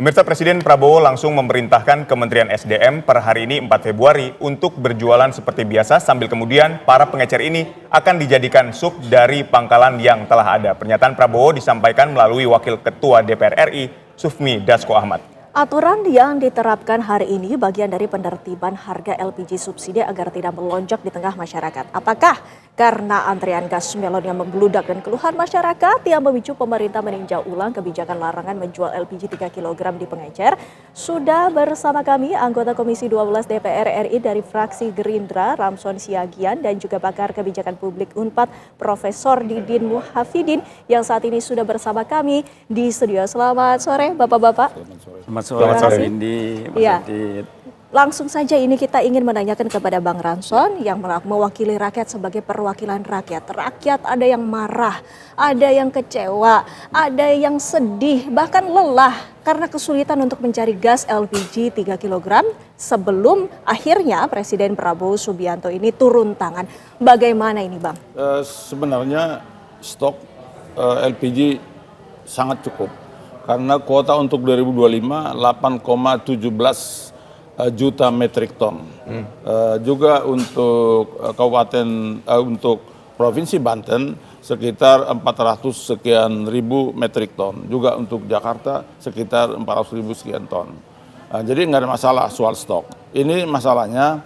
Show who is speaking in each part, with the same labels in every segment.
Speaker 1: Pemirsa, Presiden Prabowo langsung memerintahkan Kementerian SDM per hari ini 4 Februari untuk berjualan seperti biasa sambil kemudian para pengecer ini akan dijadikan sub dari pangkalan yang telah ada. Pernyataan Prabowo disampaikan melalui Wakil Ketua DPR RI, Sufmi Dasko Ahmad.
Speaker 2: Aturan yang diterapkan hari ini bagian dari penertiban harga LPG subsidi agar tidak melonjak di tengah masyarakat. Apakah karena antrian gas melon yang membludak dan keluhan masyarakat yang memicu pemerintah meninjau ulang kebijakan larangan menjual LPG 3 kg di pengecer? Sudah bersama kami anggota Komisi 12 DPR RI dari fraksi Gerindra, Ramson Siagian, dan juga pakar kebijakan publik UNPAD, Profesor Didin Muhafidin, yang saat ini sudah bersama kami di studio. Selamat sore Bapak-Bapak.
Speaker 3: Selamat sore, Indi.
Speaker 2: Ya. Langsung saja ini kita ingin menanyakan kepada Bang Ramson yang mewakili rakyat sebagai perwakilan rakyat. Rakyat ada yang marah, ada yang kecewa, ada yang sedih, bahkan lelah karena kesulitan untuk mencari gas LPG 3 kg sebelum akhirnya Presiden Prabowo Subianto ini turun tangan. Bagaimana ini, Bang?
Speaker 3: Sebenarnya stok LPG sangat cukup. Karena kuota untuk 2025 8,17 juta metrik ton. Juga untuk kabupaten untuk Provinsi Banten sekitar 400 sekian ribu metrik ton. Juga untuk Jakarta sekitar 400 ribu sekian ton. Jadi nggak ada masalah soal stok. Ini masalahnya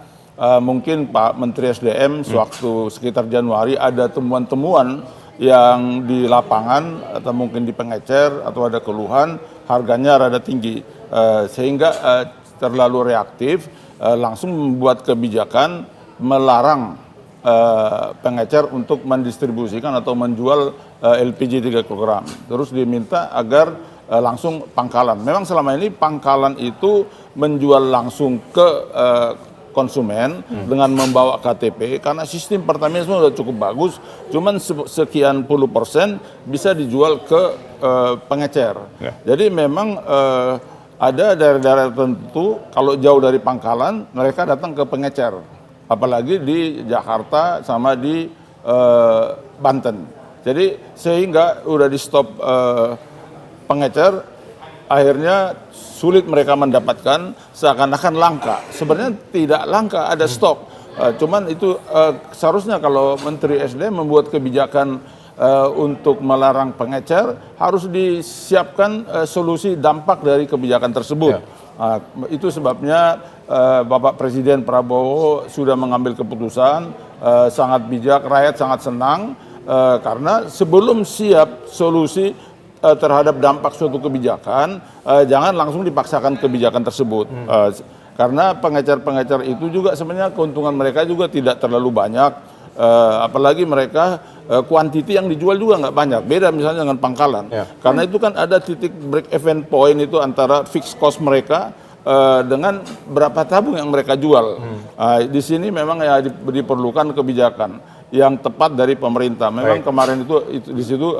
Speaker 3: mungkin Pak Menteri SDM sewaktu sekitar Januari ada temuan-temuan yang di lapangan atau mungkin di pengecer atau ada keluhan harganya rada tinggi sehingga terlalu reaktif langsung membuat kebijakan melarang pengecer untuk mendistribusikan atau menjual LPG 3 kg. Terus diminta agar langsung pangkalan. Memang selama ini pangkalan itu menjual langsung ke konsumen dengan membawa KTP karena sistem Pertamina sudah cukup bagus, cuman sekian puluh % bisa dijual ke pengecer. Jadi memang ada daerah-daerah tertentu kalau jauh dari pangkalan mereka datang ke pengecer, apalagi di Jakarta sama di Banten. Jadi sehingga udah di stop pengecer, akhirnya sulit mereka mendapatkan, seakan-akan langka. Sebenarnya tidak langka, ada stok. Cuman itu seharusnya kalau Menteri SDM membuat kebijakan untuk melarang pengecer, harus disiapkan solusi dampak dari kebijakan tersebut. Itu sebabnya Bapak Presiden Prabowo sudah mengambil keputusan sangat bijak, rakyat sangat senang karena sebelum siap solusi terhadap dampak suatu kebijakan, jangan langsung dipaksakan kebijakan tersebut. Karena pengecer-pengecer itu juga sebenarnya keuntungan mereka juga tidak terlalu banyak, apalagi mereka kuantiti yang dijual juga nggak banyak. Beda misalnya dengan pangkalan. Karena itu kan ada titik break even point itu antara fixed cost mereka dengan berapa tabung yang mereka jual. Di sini memang ya diperlukan kebijakan yang tepat dari pemerintah. Memang kemarin itu di situ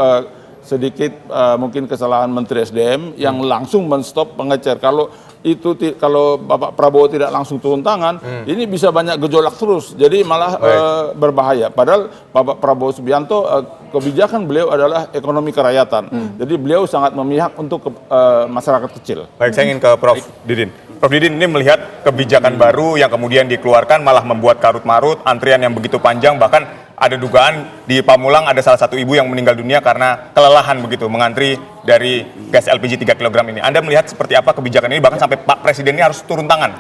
Speaker 3: sedikit mungkin kesalahan Menteri SDM yang langsung menstop pengecer. Kalau Bapak Prabowo tidak langsung turun tangan, ini bisa banyak gejolak terus. Jadi malah berbahaya. Padahal Bapak Prabowo Subianto kebijakan beliau adalah ekonomi kerakyatan. Jadi beliau sangat memihak untuk masyarakat kecil.
Speaker 1: Baik, saya ingin ke Prof. Didin. Prof. Didin, ini melihat kebijakan baru yang kemudian dikeluarkan malah membuat karut-marut, antrian yang begitu panjang, bahkan ada dugaan di Pamulang ada salah satu ibu yang meninggal dunia karena kelelahan begitu mengantri dari gas LPG 3 kg ini. Anda melihat seperti apa kebijakan ini, bahkan sampai Pak Presiden ini harus turun tangan?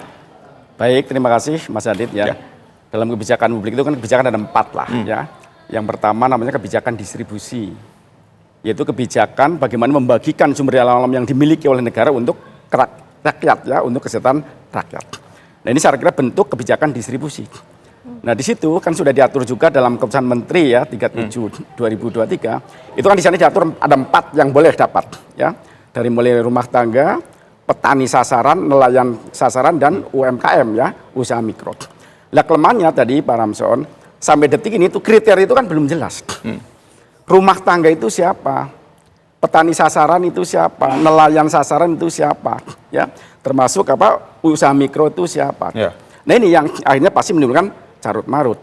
Speaker 4: Baik, terima kasih Mas Adit ya. Dalam kebijakan publik itu kan kebijakan ada 4 lah ya. Yang pertama namanya kebijakan distribusi, yaitu kebijakan bagaimana membagikan sumber daya alam yang dimiliki oleh negara untuk rakyat ya, untuk kesehatan rakyat. Nah ini saya kira bentuk kebijakan distribusi. Nah di situ kan sudah diatur juga dalam keputusan Menteri ya 37 2023. Itu kan di sana diatur ada 4 yang boleh dapat ya. Dari mulai rumah tangga, petani sasaran, nelayan sasaran, dan UMKM ya, usaha mikro. Nah kelemahannya tadi Pak Ramson, sampai detik ini tuh kriteria itu kan belum jelas. Rumah tangga itu siapa? Petani sasaran itu siapa? Nelayan sasaran itu siapa? Ya, termasuk usaha mikro itu siapa? Nah ini yang akhirnya pasti menimbulkan carut marut.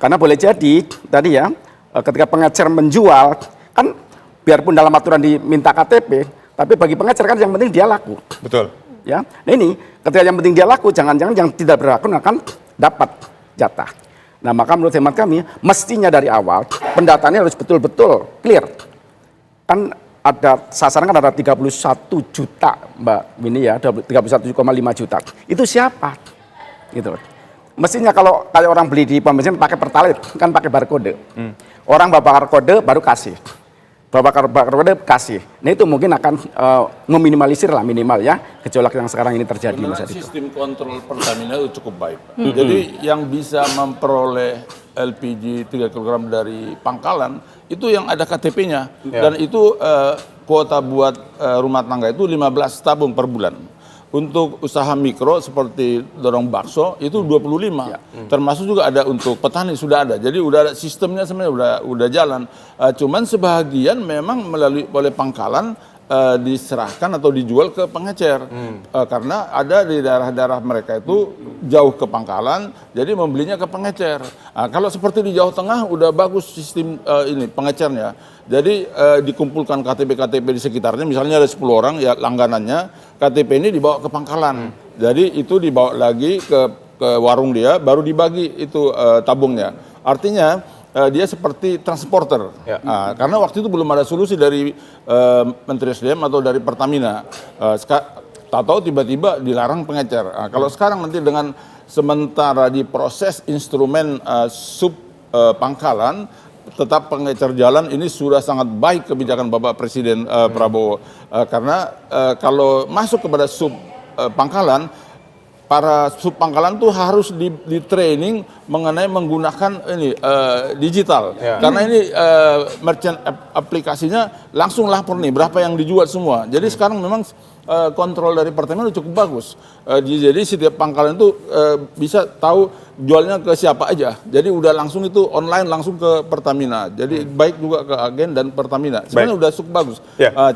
Speaker 4: Karena boleh jadi tadi ya, ketika pengecer menjual, kan biarpun dalam aturan diminta KTP, Tapi bagi pengecer kan yang penting dia laku.
Speaker 1: Betul.
Speaker 4: Ya, nah ini ketika yang penting dia laku, jangan-jangan yang tidak berlaku akan dapat jatah. Nah maka menurut hemat kami, mestinya dari awal pendataannya harus betul-betul clear. Kan ada sasaran kan ada 31 juta Mbak Winnie ya, 31,5 juta. Itu siapa? Gitu. Mestinya kalau kayak orang beli di pom bensin pakai Pertalite, kan pakai barcode. Orang bawa barcode baru kasih. Bawa barcode kasih. Nah itu mungkin akan meminimalisir lah minimal ya gejolak yang sekarang ini terjadi.
Speaker 3: Sebenarnya sistem kontrol Pertamina itu cukup baik. Jadi yang bisa memperoleh LPG 3 kg dari pangkalan itu yang ada KTP-nya. Dan itu kuota buat rumah tangga itu 15 tabung per bulan. Untuk usaha mikro seperti dorong bakso itu 25. Termasuk juga ada untuk petani sudah ada. Jadi udah ada sistemnya sebenarnya udah jalan. Cuman sebahagian memang melalui oleh pangkalan diserahkan atau dijual ke pengecer. Karena ada di daerah-daerah mereka itu jauh ke pangkalan, jadi membelinya ke pengecer. Kalau seperti di Jawa Tengah udah bagus sistem ini pengecernya. Jadi dikumpulkan KTP-KTP di sekitarnya, misalnya ada 10 orang ya langganannya, KTP ini dibawa ke pangkalan. Jadi itu dibawa lagi ke warung dia, baru dibagi itu tabungnya. Artinya dia seperti transporter, karena waktu itu belum ada solusi dari Menteri SDM atau dari Pertamina. Tahu tiba-tiba dilarang pengecer. Kalau sekarang nanti dengan sementara diproses instrumen sub pangkalan, tetap pengecer jalan ini sudah sangat baik kebijakan Bapak Presiden Prabowo. Karena kalau masuk kepada sub pangkalan, para sub pangkalan tuh harus di training mengenai menggunakan ini digital. Karena ini merchant aplikasinya langsung lapor nih berapa yang dijual semua. Jadi sekarang memang kontrol dari Pertamina cukup bagus. Jadi setiap pangkalan itu bisa tahu jualnya ke siapa aja. Jadi udah langsung itu online langsung ke Pertamina. Jadi baik juga ke agen dan Pertamina. Sebenarnya udah cukup bagus.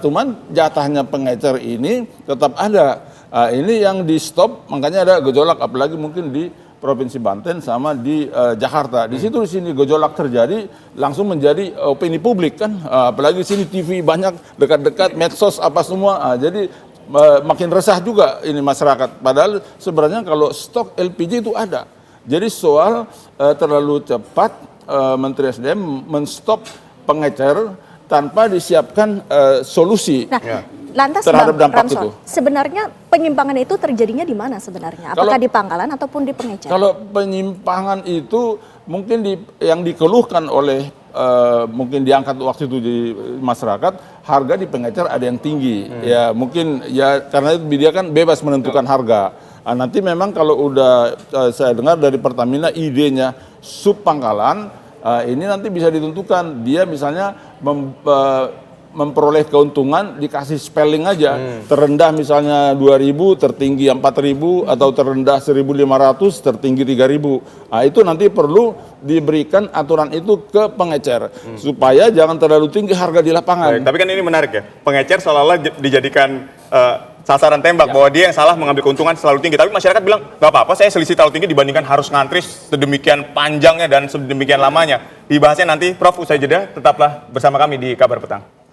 Speaker 3: Cuman jatahnya pengecer ini tetap ada. Ini yang di stop, makanya ada gejolak, apalagi mungkin di Provinsi Banten sama di Jakarta. Di situ di sini gejolak terjadi, langsung menjadi opini publik kan. Apalagi di sini TV banyak, dekat-dekat, medsos apa semua. Jadi makin resah juga ini masyarakat. Padahal sebenarnya kalau stok LPG itu ada. Jadi soal terlalu cepat Menteri SDM menstop pengecer tanpa disiapkan solusi.
Speaker 2: Lantas
Speaker 3: terhadap
Speaker 2: Bang
Speaker 3: dampak
Speaker 2: Ramson,
Speaker 3: itu.
Speaker 2: sebenarnya penyimpangan itu terjadinya di mana sebenarnya? Apakah di pangkalan ataupun di pengecer?
Speaker 3: Kalau penyimpangan itu mungkin yang dikeluhkan oleh mungkin diangkat waktu itu di masyarakat, harga di pengecer ada yang tinggi. Ya mungkin ya karena dia kan bebas menentukan harga. Nanti memang kalau udah saya dengar dari Pertamina idenya sub pangkalan, ini nanti bisa ditentukan dia misalnya memperoleh keuntungan dikasih spelling aja. Terendah misalnya 2.000, tertinggi 4.000, atau terendah 1.500, tertinggi 3.000. Nah, itu nanti perlu diberikan aturan itu ke pengecer supaya jangan terlalu tinggi harga di lapangan.
Speaker 1: Tapi kan ini menarik ya, pengecer seolah-olah dijadikan sasaran tembak bahwa dia yang salah mengambil keuntungan selalu tinggi. Tapi masyarakat bilang nggak apa-apa, saya selisih terlalu tinggi dibandingkan harus ngantri sedemikian panjangnya dan sedemikian lamanya. Dibahasnya nanti, Prof. Usai jeda, tetaplah bersama kami di Kabar Petang.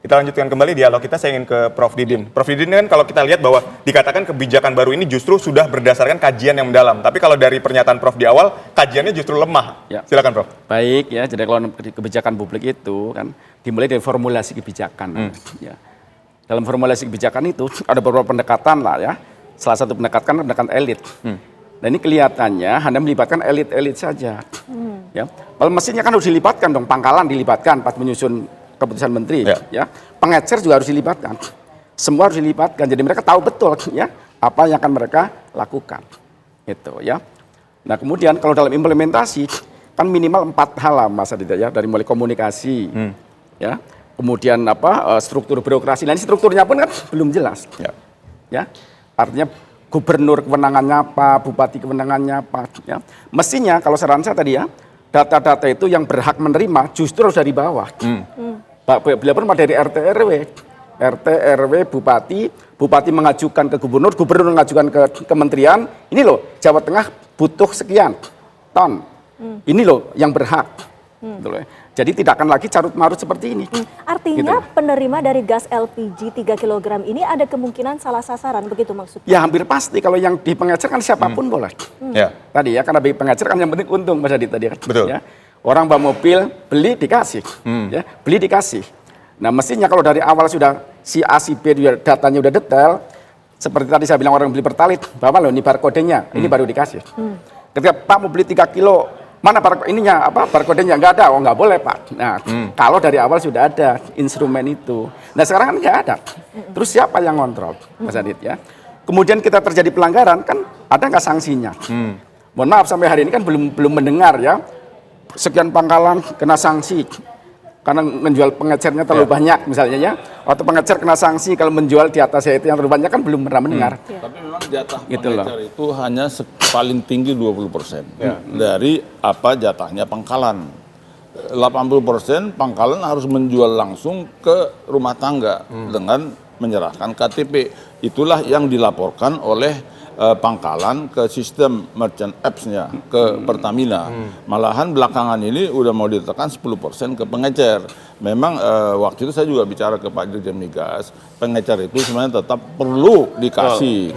Speaker 1: Kita lanjutkan kembali dialog kita, saya ingin ke Prof. Didin. Prof. Didin kan kalau kita lihat bahwa dikatakan kebijakan baru ini justru sudah berdasarkan kajian yang mendalam. Tapi kalau dari pernyataan Prof. di awal, kajiannya justru lemah. Silakan Prof.
Speaker 4: Baik ya, jadi kalau kebijakan publik itu kan dimulai dari formulasi kebijakan. Ya. Dalam formulasi kebijakan itu ada beberapa pendekatan lah ya. Salah satu pendekatan elit. Nah ini kelihatannya hanya melibatkan elit-elit saja. Ya. Kalau mestinya kan harus dilibatkan dong, pangkalan dilibatkan pas menyusun keputusan menteri, ya. Pengecer juga harus dilibatkan. Semua harus dilibatkan. Jadi mereka tahu betul ya apa yang akan mereka lakukan. Gitu ya. Nah, kemudian kalau dalam implementasi kan minimal 4 hal lah Mas Aditya ya, dari mulai komunikasi ya. Kemudian struktur birokrasi. Nah, ini strukturnya pun kan belum jelas. Ya. Artinya gubernur kewenangannya apa, bupati kewenangannya apa ya. Mestinya kalau saran saya tadi ya, data-data itu yang berhak menerima justru harus dari bawah. Beliau pun dari RT RW, bupati mengajukan ke gubernur mengajukan ke kementerian, ini loh Jawa Tengah butuh sekian ton, ini loh yang berhak. Jadi tidak akan lagi carut marut seperti ini.
Speaker 2: Artinya
Speaker 4: Gitu.
Speaker 2: penerima dari gas LPG 3 kg ini ada kemungkinan salah sasaran, begitu maksudnya?
Speaker 4: Ya hampir pasti kalau yang di pengecer kan siapapun boleh.
Speaker 1: Ya.
Speaker 4: Tadi ya, karena bagi pengecer kan yang penting untung Mas Adit tadi kan.
Speaker 1: Betul.
Speaker 4: Ya. Orang bawa mobil, beli dikasih. Ya, beli dikasih. Nah mestinya kalau dari awal sudah si A, si B datanya udah detail, seperti tadi saya bilang orang beli Pertalite, bawa loh ini barcode-nya, ini baru dikasih. Ketika Pak mau beli 3 kilo, mana ininya barcode-nya nggak ada, oh nggak boleh Pak. Nah, kalau dari awal sudah ada instrumen itu. Nah sekarang kan nggak ada. Terus siapa yang ngontrol, Mas Adit ya? Kemudian kita terjadi pelanggaran kan ada nggak sanksinya? Mohon maaf sampai hari ini kan belum mendengar ya. Sekian pangkalan kena sanksi karena menjual pengecernya terlalu banyak misalnya ya. Atau pengecer kena sanksi kalau menjual di atas itu yang terlalu banyak kan belum pernah mendengar.
Speaker 3: Tapi memang jatah
Speaker 4: Gitu loh.
Speaker 3: pengecer itu hanya paling tinggi 20% dari apa jatahnya pangkalan. 80% pangkalan harus menjual langsung ke rumah tangga dengan menyerahkan KTP. Itulah yang dilaporkan oleh pangkalan ke sistem merchant apps-nya ke Pertamina. Malahan belakangan ini udah mau ditekan 10% ke pengecer. Memang waktu itu saya juga bicara ke Pak Dirjen Migas, pengecer itu sebenarnya tetap perlu dikasih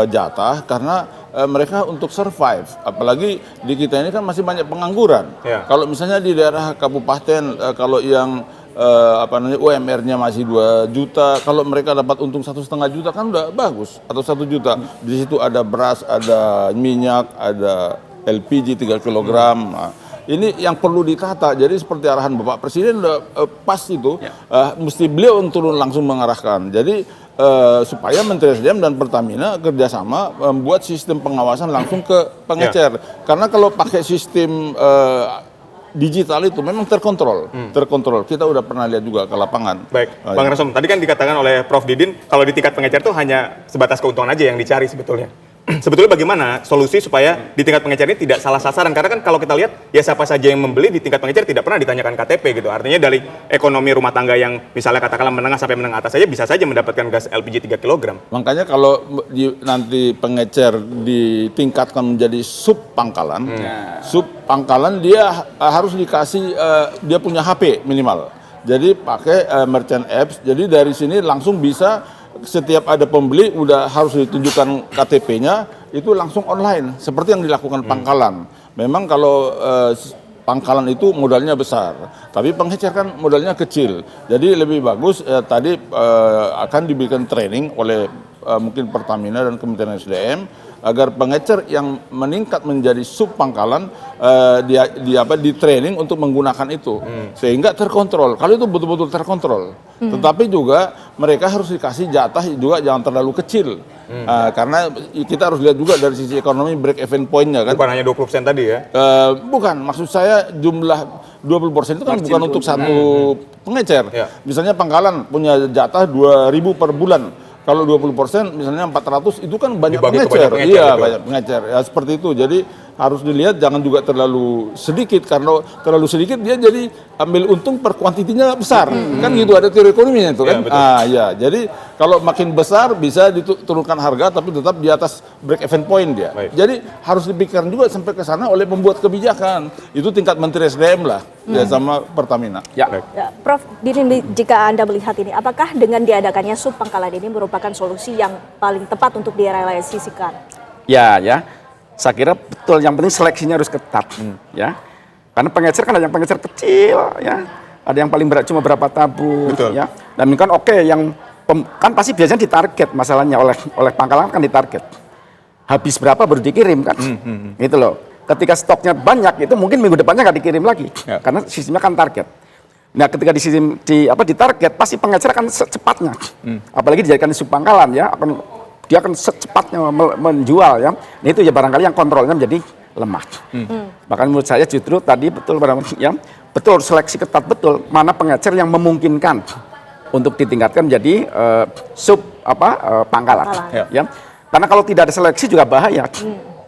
Speaker 3: jatah karena mereka untuk survive. Apalagi di kita ini kan masih banyak pengangguran.
Speaker 1: Ya.
Speaker 3: Kalau misalnya di daerah kabupaten kalau yang UMR-nya masih 2 juta, kalau mereka dapat untung 1,5 juta kan udah bagus, atau 1 juta. Di situ ada beras, ada minyak, ada LPG 3 kg. Nah, ini yang perlu ditata. Jadi seperti arahan Bapak Presiden udah pas itu, mesti beliau turun langsung mengarahkan. Jadi supaya Menteri SDM dan Pertamina kerjasama membuat sistem pengawasan langsung ke pengecer. Karena kalau pakai sistem digital itu memang terkontrol. Kita udah pernah lihat juga ke lapangan.
Speaker 1: Baik, Bang Rasom, tadi kan dikatakan oleh Prof. Didin, kalau di tingkat pengecer itu hanya sebatas keuntungan aja yang dicari sebetulnya. Sebetulnya bagaimana solusi supaya di tingkat pengecer ini tidak salah sasaran? Karena kan kalau kita lihat, ya siapa saja yang membeli di tingkat pengecer tidak pernah ditanyakan KTP gitu. Artinya dari ekonomi rumah tangga yang misalnya katakanlah menengah sampai menengah atas saja bisa saja mendapatkan gas LPG 3 kg.
Speaker 3: Makanya kalau nanti pengecer ditingkatkan menjadi sub pangkalan, dia harus dikasih dia punya HP minimal. Jadi pakai merchant apps. Jadi dari sini langsung bisa setiap ada pembeli udah harus ditunjukkan KTP-nya itu langsung online seperti yang dilakukan pangkalan. Memang kalau pangkalan itu modalnya besar, tapi pengecer kan modalnya kecil. Jadi lebih bagus tadi akan diberikan training oleh mungkin Pertamina dan Kementerian SDM agar pengecer yang meningkat menjadi sub pangkalan di training untuk menggunakan itu sehingga terkontrol. Kalau itu betul-betul terkontrol. Tetapi juga mereka harus dikasih jatah juga jangan terlalu kecil. Karena kita harus lihat juga dari sisi ekonomi break even point-nya kan.
Speaker 1: Bukan hanya 20% tadi ya?
Speaker 3: Bukan, maksud saya jumlah 20% itu kan bukan untuk satu pengecer. Misalnya pangkalan punya jatah 2.000 per bulan. Kalau 20% misalnya 400 itu kan banyak pengecer. Iya, banyak pengecer. Ya seperti itu. Jadi harus dilihat jangan juga terlalu sedikit karena terlalu sedikit dia jadi ambil untung per kuantitinya besar. Kan gitu ada teori ekonominya itu kan. Ya, jadi kalau makin besar bisa diturunkan harga tapi tetap di atas break even point dia. Jadi harus dipikirkan juga sampai ke sana oleh pembuat kebijakan. Itu tingkat Menteri SDM lah ya sama Pertamina.
Speaker 2: Ya, Prof. Didin, jika Anda melihat ini, apakah dengan diadakannya sub pangkalan ini merupakan solusi yang paling tepat untuk direalisasikan?
Speaker 4: Ya. Saya kira betul, yang penting seleksinya harus ketat, ya. Karena pengecer kan ada yang pengecer kecil, ya. Ada yang paling berat cuma berapa tabung, ya. Dan ini kan yang kan pasti biasanya ditarget masalahnya oleh pangkalan kan ditarget. Habis berapa baru dikirim kan, gitu loh. Ketika stoknya banyak itu mungkin minggu depannya nggak dikirim lagi, karena sistemnya kan target. Nah, ketika di sistem ditarget pasti pengecer akan secepatnya, apalagi dijadikan sub pangkalan ya dia akan secepatnya menjual ya. Nah, itu ya barangkali yang kontrolnya menjadi lemah. Bahkan menurut saya justru tadi betul seleksi ketat betul mana pengecer yang memungkinkan untuk ditingkatkan menjadi pangkalan. Ya. Karena kalau tidak ada seleksi juga bahaya.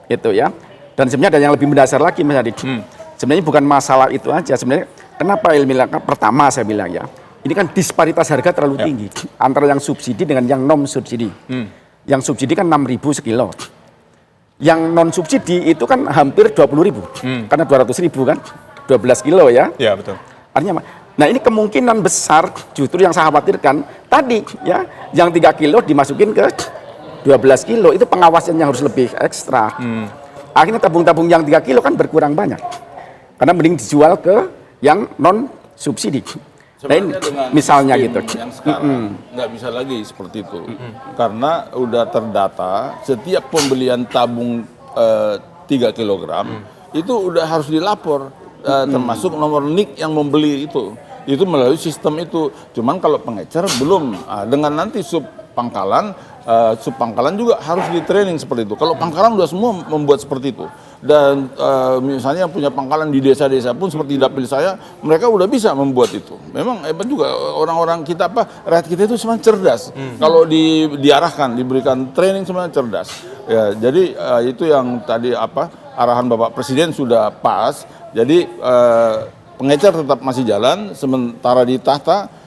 Speaker 4: Gitu ya. Dan sebenarnya ada yang lebih mendasar lagi Mas Adit. Sebenarnya bukan masalah itu aja. Sebenarnya kenapa pertama saya bilang ya. Ini kan disparitas harga terlalu tinggi antara yang subsidi dengan yang non subsidi. Yang subsidi kan 6.000 sekilo. Yang non subsidi itu kan hampir 20.000. Karena 200.000 kan. 12 kilo ya.
Speaker 1: Ya, betul.
Speaker 4: Artinya apa? Nah ini kemungkinan besar justru yang saya khawatirkan tadi ya, yang 3 kilo dimasukin ke 12 kilo, itu pengawasan yang harus lebih ekstra. Akhirnya tabung-tabung yang 3 kilo kan berkurang banyak. Karena mending dijual ke yang non subsidi. Nah, ini,
Speaker 3: Sebenarnya
Speaker 4: misalnya
Speaker 3: sistem
Speaker 4: gitu.
Speaker 3: yang sekarang nggak bisa lagi seperti itu. Karena udah terdata setiap pembelian tabung 3 kilogram itu udah harus dilapor, termasuk nomor NIK yang membeli itu melalui sistem itu. Cuman kalau pengecer belum. Dengan nanti sub pangkalan juga harus di training seperti itu. Kalau pangkalan udah semua membuat seperti itu. Dan misalnya yang punya pangkalan di desa-desa pun seperti dapil saya, mereka udah bisa membuat itu. Memang hebat juga orang-orang kita, rakyat kita itu sebenarnya cerdas. Kalau diarahkan, diberikan training sebenarnya cerdas. Ya, jadi itu yang tadi arahan Bapak Presiden sudah pas. Jadi pengecer tetap masih jalan, sementara ditata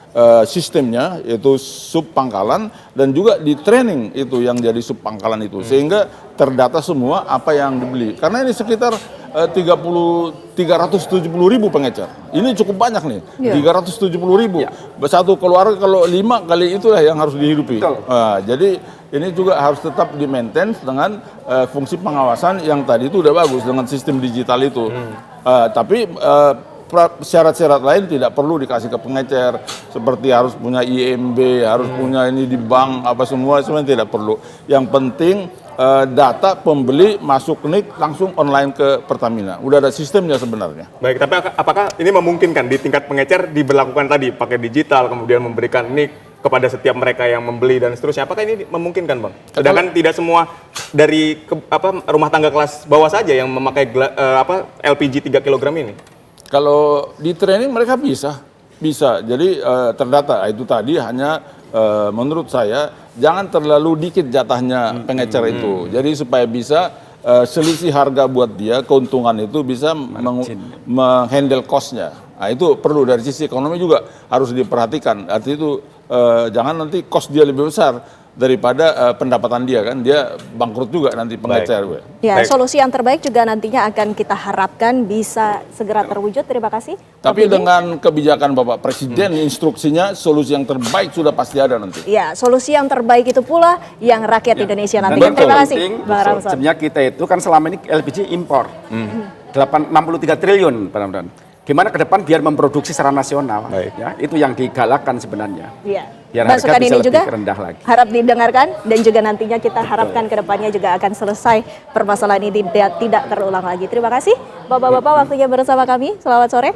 Speaker 3: sistemnya yaitu sub pangkalan dan juga di training itu yang jadi sub pangkalan itu, sehingga terdata semua apa yang dibeli. Karena ini sekitar 370.000 pengecer. Ini cukup banyak nih, 370.000. Satu keluarga kalau 5 kali itulah yang harus dihidupi. Jadi ini juga harus tetap di-maintain dengan fungsi pengawasan yang tadi itu udah bagus dengan sistem digital itu. Tapi syarat-syarat lain tidak perlu dikasih ke pengecer, seperti harus punya IMB, harus punya ini di bank, semua tidak perlu. Yang penting data pembeli masuk NIK langsung online ke Pertamina. Udah ada sistemnya sebenarnya.
Speaker 1: Baik, tapi apakah ini memungkinkan di tingkat pengecer diberlakukan tadi pakai digital, kemudian memberikan NIK kepada setiap mereka yang membeli dan seterusnya? Apakah ini memungkinkan, Bang? Sedangkan tidak semua dari rumah tangga kelas bawah saja yang memakai LPG 3 kg ini.
Speaker 3: Kalau di training mereka bisa. Jadi terdata. Itu tadi hanya menurut saya jangan terlalu dikit jatahnya pengecer itu. Jadi supaya bisa selisih harga buat dia, keuntungan itu bisa menghandle cost-nya. Nah, itu perlu dari sisi ekonomi juga harus diperhatikan. Artinya itu jangan nanti cost dia lebih besar daripada pendapatan dia, kan dia bangkrut juga nanti pengecer.
Speaker 2: Ya, solusi yang terbaik juga nantinya akan kita harapkan bisa segera terwujud. Terima kasih.
Speaker 3: Tapi dengan kebijakan Bapak Presiden, instruksinya solusi yang terbaik sudah pasti ada nanti.
Speaker 2: Ya, solusi yang terbaik itu pula yang rakyat Indonesia nantikan. Terima kasih, Bang Ramson.
Speaker 4: Sebenarnya kita itu kan selama ini LPG impor 63 triliun, Pak. Gimana ke depan biar memproduksi secara nasional, ya itu yang digalakkan sebenarnya.
Speaker 2: Iya.
Speaker 4: Biar harga
Speaker 2: Masukan
Speaker 4: bisa
Speaker 2: ini
Speaker 4: lebih
Speaker 2: juga
Speaker 4: rendah lagi.
Speaker 2: harap didengarkan dan juga nantinya kita harapkan ke depannya juga akan selesai permasalahan ini tidak terulang lagi. Terima kasih Bapak-bapak waktunya bersama kami. Selamat sore.